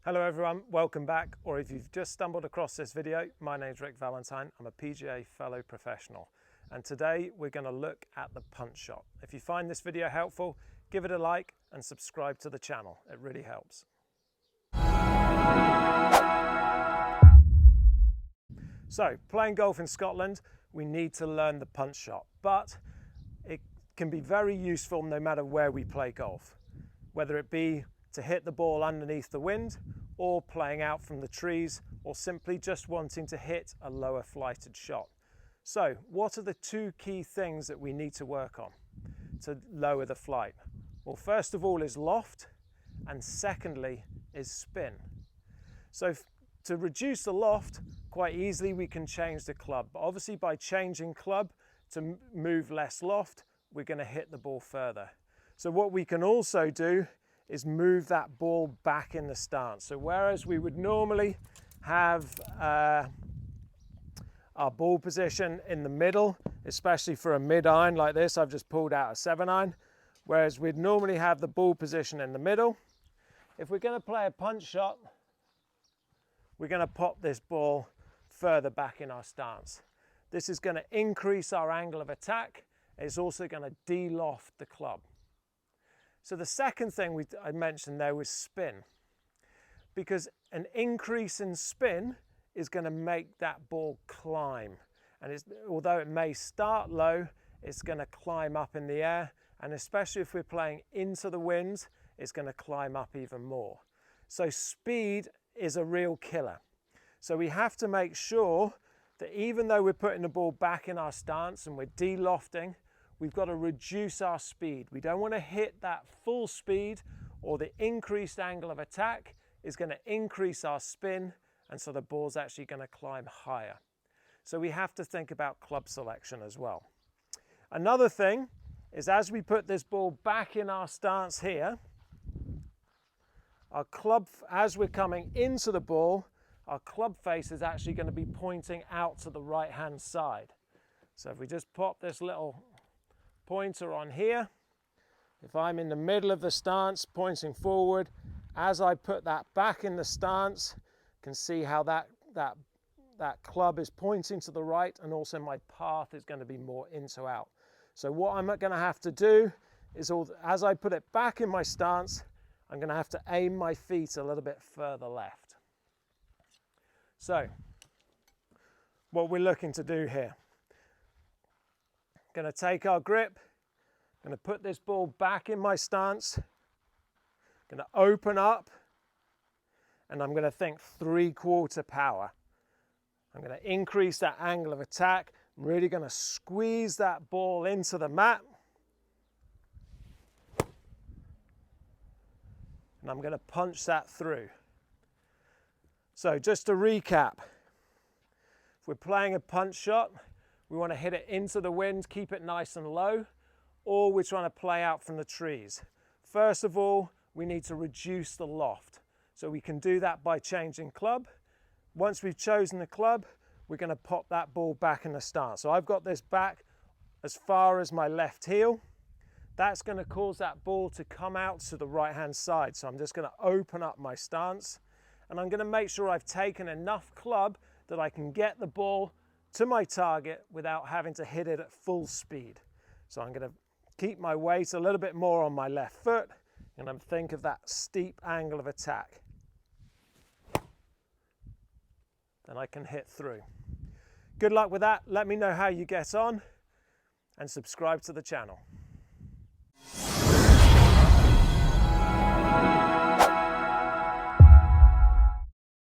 Hello everyone, welcome back, or if you've just stumbled across this video, my name's Rick Valentine. I'm a PGA Fellow Professional, and today we're going to look at the punch shot. If you find this video helpful, give it a like and subscribe to the channel. It really helps. So, playing golf in Scotland, we need to learn the punch shot, but it can be very useful no matter where we play golf, whether it be to hit the ball underneath the wind, or playing out from the trees, or simply just wanting to hit a lower flighted shot. So what are the two key things that we need to work on to lower the flight? Well, first of all is loft, and secondly is spin. So to reduce the loft, quite easily we can change the club. But obviously by changing club to move less loft, we're going to hit the ball further. So what we can also do is move that ball back in the stance. So whereas we would normally have our ball position in the middle, especially for a mid-iron like this, I've just pulled out a 7-iron, whereas we'd normally have the ball position in the middle. If we're going to play a punch shot, we're going to pop this ball further back in our stance. This is going to increase our angle of attack. It's also going to de-loft the club. So the second thing I mentioned there was spin, because an increase in spin is going to make that ball climb, and although it may start low, it's going to climb up in the air, and especially if we're playing into the wind, it's going to climb up even more. So speed is a real killer. So we have to make sure that even though we're putting the ball back in our stance and we're de-lofting, we've got to reduce our speed. We don't want to hit that full speed, or the increased angle of attack is going to increase our spin, and so the ball's actually going to climb higher. So we have to think about club selection as well. Another thing is, as we put this ball back in our stance here, our club, as we're coming into the ball, our club face is actually going to be pointing out to the right hand side. So if we just pop this little pointer on here, if I'm in the middle of the stance pointing forward, as I put that back in the stance, you can see how that club is pointing to the right, and also my path is going to be more in to out. So what I'm going to have to do is, as I put it back in my stance, I'm going to have to aim my feet a little bit further left. So what we're looking to do here, going to take our grip, going to put this ball back in my stance, going to open up, and I'm going to think 3/4 power. I'm going to increase that angle of attack. I'm really going to squeeze that ball into the mat, and I'm going to punch that through. So just to recap, if we're playing a punch shot, we want to hit it into the wind, keep it nice and low, or we're trying to play out from the trees. First of all, we need to reduce the loft. So we can do that by changing club. Once we've chosen the club, we're going to pop that ball back in the stance. So I've got this back as far as my left heel. That's going to cause that ball to come out to the right hand side. So I'm just going to open up my stance, and I'm going to make sure I've taken enough club that I can get the ball to my target without having to hit it at full speed. So I'm going to keep my weight a little bit more on my left foot, and I'm think of that steep angle of attack. Then I can hit through. Good luck with that. Let me know how you get on, and subscribe to the channel.